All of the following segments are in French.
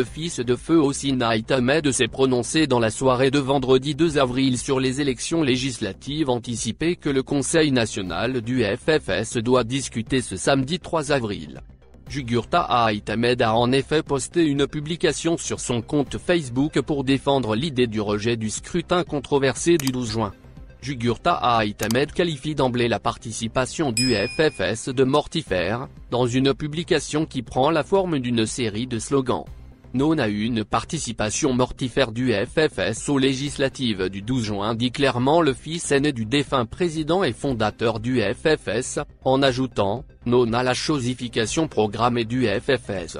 Le fils de feu Hossein Ahmed s'est prononcé dans la soirée de vendredi 2 avril sur les élections législatives anticipées que le Conseil national du FFS doit discuter ce samedi 3 avril. Jugurta Ahmed a en effet posté une publication sur son compte Facebook pour défendre l'idée du rejet du scrutin controversé du 12 juin. Jugurta Ahmed qualifie d'emblée la participation du FFS de mortifère, dans une publication qui prend la forme d'une série de slogans. Non à une participation mortifère du FFS aux législatives du 12 juin, dit clairement le fils aîné du défunt président et fondateur du FFS, en ajoutant « non à la chosification programmée du FFS ».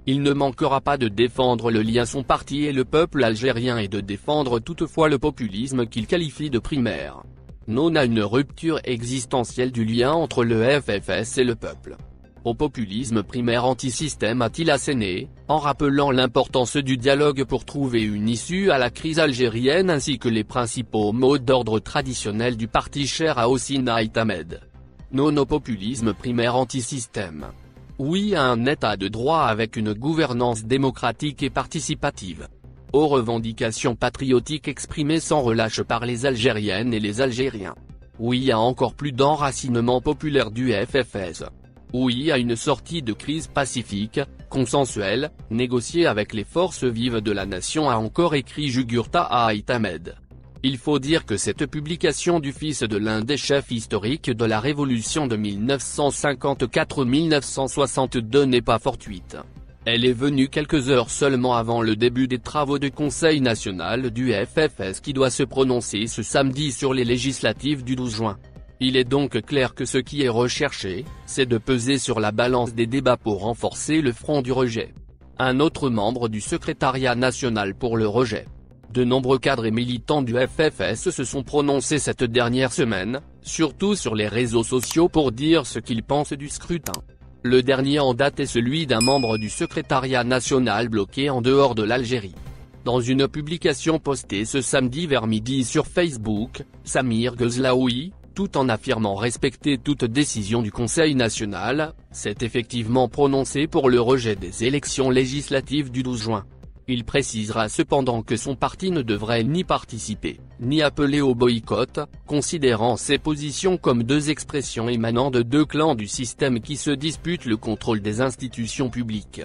Il ne manquera pas de défendre le lien son parti et le peuple algérien et de défendre toutefois le populisme qu'il qualifie de primaire. Non à une rupture existentielle du lien entre le FFS et le peuple. Au populisme primaire anti-système, a-t-il asséné, en rappelant l'importance du dialogue pour trouver une issue à la crise algérienne ainsi que les principaux mots d'ordre traditionnels du parti cher à Hossein Ahmed. Non au populisme primaire anti-système. Oui à un état de droit avec une gouvernance démocratique et participative. Aux revendications patriotiques exprimées sans relâche par les Algériennes et les Algériens. Oui à encore plus d'enracinement populaire du FFS. Oui à une sortie de crise pacifique, consensuelle, négociée avec les forces vives de la nation, a encore écrit Jugurta Ahmed. Il faut dire que cette publication du fils de l'un des chefs historiques de la révolution de 1954-1962 n'est pas fortuite. Elle est venue quelques heures seulement avant le début des travaux du Conseil national du FFS qui doit se prononcer ce samedi sur les législatives du 12 juin. Il est donc clair que ce qui est recherché, c'est de peser sur la balance des débats pour renforcer le front du rejet. Un autre membre du secrétariat national pour le rejet. De nombreux cadres et militants du FFS se sont prononcés cette dernière semaine, surtout sur les réseaux sociaux pour dire ce qu'ils pensent du scrutin. Le dernier en date est celui d'un membre du secrétariat national bloqué en dehors de l'Algérie. Dans une publication postée ce samedi vers midi sur Facebook, Samir Ghezlaoui, tout en affirmant respecter toute décision du Conseil national, s'est effectivement prononcé pour le rejet des élections législatives du 12 juin. Il précisera cependant que son parti ne devrait ni participer, ni appeler au boycott, considérant ces positions comme deux expressions émanant de deux clans du système qui se disputent le contrôle des institutions publiques.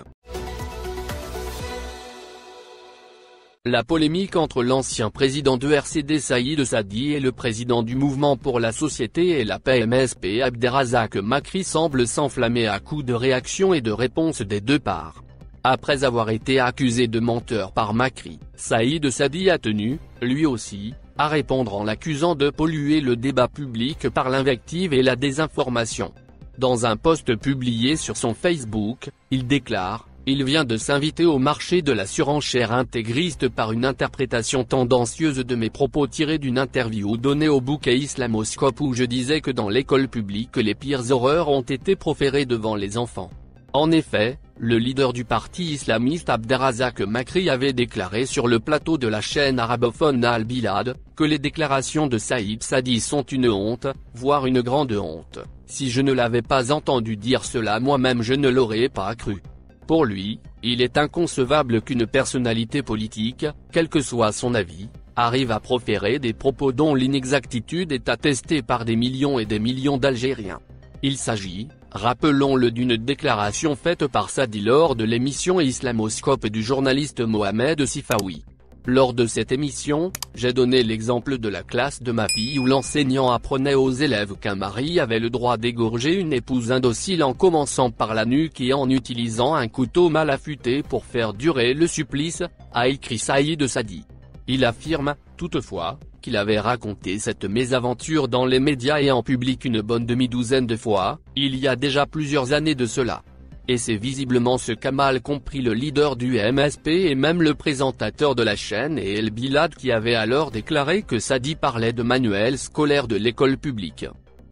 La polémique entre l'ancien président de RCD Saïd Sadi et le président du Mouvement pour la Société et la Paix MSP Abderrazak Makri semble s'enflammer à coups de réaction et de réponse des deux parts. Après avoir été accusé de menteur par Makri, Saïd Sadi a tenu, lui aussi, à répondre en l'accusant de polluer le débat public par l'invective et la désinformation. Dans un post publié sur son Facebook, il déclare: il vient de s'inviter au marché de la surenchère intégriste par une interprétation tendancieuse de mes propos tirés d'une interview donnée au bouquet Islamoscope où je disais que dans l'école publique les pires horreurs ont été proférées devant les enfants. En effet, le leader du parti islamiste Abderrazak Makri avait déclaré sur le plateau de la chaîne arabophone Al Bilad, que les déclarations de Saïd Sadi sont une honte, voire une grande honte. Si je ne l'avais pas entendu dire cela moi-même je ne l'aurais pas cru. Pour lui, il est inconcevable qu'une personnalité politique, quel que soit son avis, arrive à proférer des propos dont l'inexactitude est attestée par des millions et des millions d'Algériens. Il s'agit, rappelons-le, d'une déclaration faite par Sadi lors de l'émission Islamoscope du journaliste Mohamed Sifawi. Lors de cette émission, j'ai donné l'exemple de la classe de ma fille où l'enseignant apprenait aux élèves qu'un mari avait le droit d'égorger une épouse indocile en commençant par la nuque et en utilisant un couteau mal affûté pour faire durer le supplice, a écrit Saïd Sadi. Il affirme, toutefois, qu'il avait raconté cette mésaventure dans les médias et en public une bonne demi-douzaine de fois, il y a déjà plusieurs années de cela. Et c'est visiblement ce qu'a mal compris le leader du MSP et même le présentateur de la chaîne et El Bilad qui avait alors déclaré que Sadi parlait de manuel scolaire de l'école publique.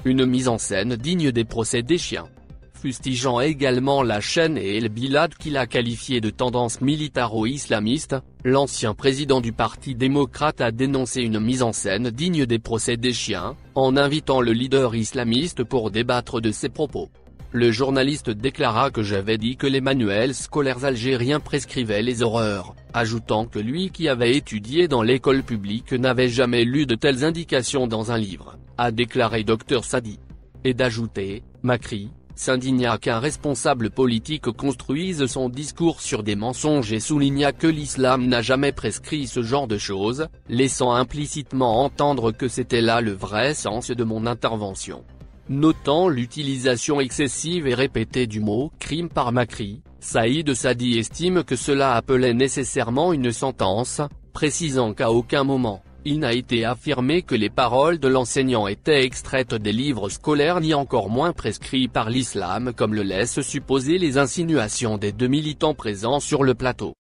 Une mise en scène digne des procès des chiens. Fustigeant également la chaîne et El Bilad qui l'a qualifié de tendance militaro-islamiste, l'ancien président du Parti démocrate a dénoncé une mise en scène digne des procès des chiens, en invitant le leader islamiste pour débattre de ses propos. Le journaliste déclara que j'avais dit que les manuels scolaires algériens prescrivaient les horreurs, ajoutant que lui qui avait étudié dans l'école publique n'avait jamais lu de telles indications dans un livre, a déclaré Dr Sadi. Et d'ajouter, Macri s'indigna qu'un responsable politique construise son discours sur des mensonges et souligna que l'islam n'a jamais prescrit ce genre de choses, laissant implicitement entendre que c'était là le vrai sens de mon intervention. Notant l'utilisation excessive et répétée du mot « crime » par Macri, Saïd Sadi estime que cela appelait nécessairement une sentence, précisant qu'à aucun moment, il n'a été affirmé que les paroles de l'enseignant étaient extraites des livres scolaires ni encore moins prescrits par l'islam comme le laissent supposer les insinuations des deux militants présents sur le plateau.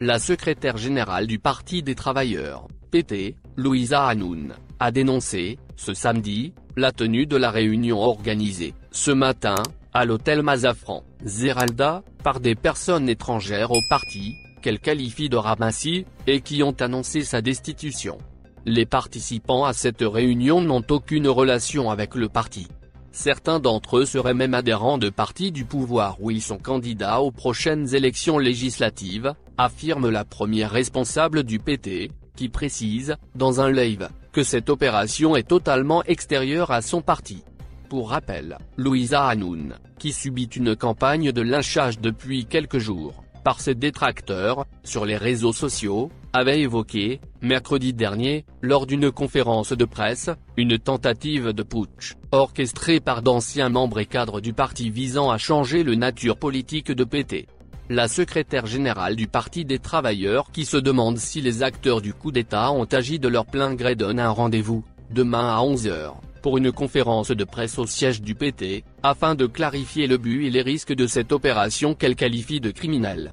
La secrétaire générale du Parti des travailleurs, PT, Louisa Hanoun, a dénoncé, ce samedi, la tenue de la réunion organisée, ce matin, à l'hôtel Mazafran, Zeralda, par des personnes étrangères au parti, qu'elle qualifie de ramassis, et qui ont annoncé sa destitution. Les participants à cette réunion n'ont aucune relation avec le parti. Certains d'entre eux seraient même adhérents de partis du pouvoir où ils sont candidats aux prochaines élections législatives, affirme la première responsable du PT, qui précise, dans un live, que cette opération est totalement extérieure à son parti. Pour rappel, Louisa Hanoun, qui subit une campagne de lynchage depuis quelques jours, par ses détracteurs, sur les réseaux sociaux, avait évoqué, mercredi dernier, lors d'une conférence de presse, une tentative de putsch, orchestrée par d'anciens membres et cadres du parti visant à changer la nature politique de PT. La secrétaire générale du Parti des travailleurs qui se demande si les acteurs du coup d'État ont agi de leur plein gré donne un rendez-vous, demain à 11h, pour une conférence de presse au siège du PT, afin de clarifier le but et les risques de cette opération qu'elle qualifie de criminelle.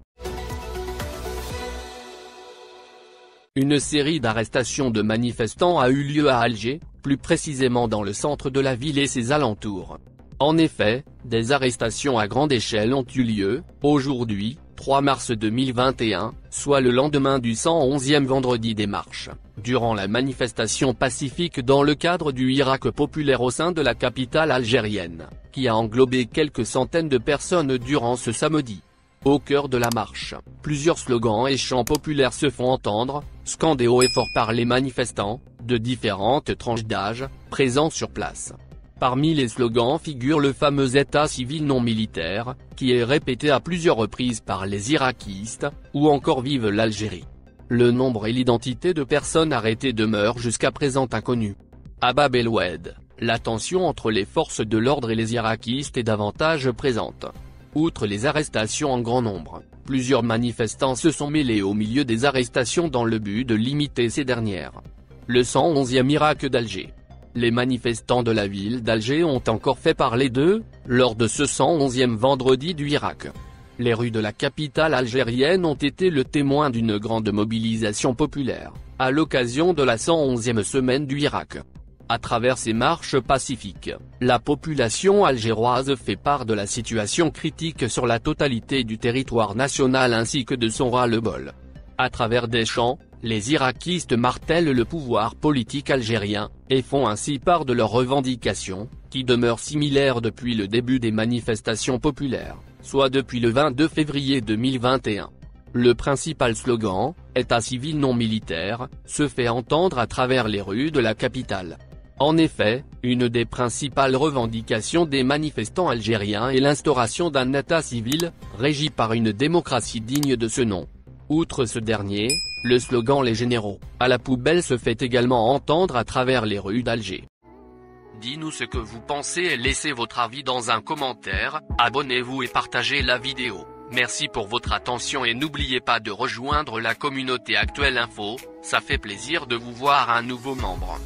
Une série d'arrestations de manifestants a eu lieu à Alger, plus précisément dans le centre de la ville et ses alentours. En effet, des arrestations à grande échelle ont eu lieu, aujourd'hui, 3 mars 2021, soit le lendemain du 111e vendredi des marches, durant la manifestation pacifique dans le cadre du Hirak populaire au sein de la capitale algérienne, qui a englobé quelques centaines de personnes durant ce samedi. Au cœur de la marche, plusieurs slogans et chants populaires se font entendre, scandés haut et fort par les manifestants, de différentes tranches d'âge, présents sur place. Parmi les slogans figure le fameux état civil non militaire, qui est répété à plusieurs reprises par les irakistes, ou encore Vive l'Algérie. Le nombre et l'identité de personnes arrêtées demeurent jusqu'à présent inconnus. À Bab el-Oued, la tension entre les forces de l'ordre et les irakistes est davantage présente. Outre les arrestations en grand nombre, plusieurs manifestants se sont mêlés au milieu des arrestations dans le but de limiter ces dernières. Le 111e Hirak d'Alger. Les manifestants de la ville d'Alger ont encore fait parler d'eux, lors de ce 111e vendredi du Hirak. Les rues de la capitale algérienne ont été le témoin d'une grande mobilisation populaire, à l'occasion de la 111e semaine du Hirak. À travers ces marches pacifiques, la population algéroise fait part de la situation critique sur la totalité du territoire national ainsi que de son ras-le-bol. À travers des chants, les irakistes martèlent le pouvoir politique algérien, et font ainsi part de leurs revendications, qui demeurent similaires depuis le début des manifestations populaires, soit depuis le 22 février 2021. Le principal slogan, « État civil non militaire », se fait entendre à travers les rues de la capitale. En effet, une des principales revendications des manifestants algériens est l'instauration d'un État civil, régi par une démocratie digne de ce nom. Outre ce dernier, le slogan « Les généraux, à la poubelle » se fait également entendre à travers les rues d'Alger. Dis-nous ce que vous pensez et laissez votre avis dans un commentaire, abonnez-vous et partagez la vidéo. Merci pour votre attention et n'oubliez pas de rejoindre la communauté Actuel Info, ça fait plaisir de vous voir un nouveau membre.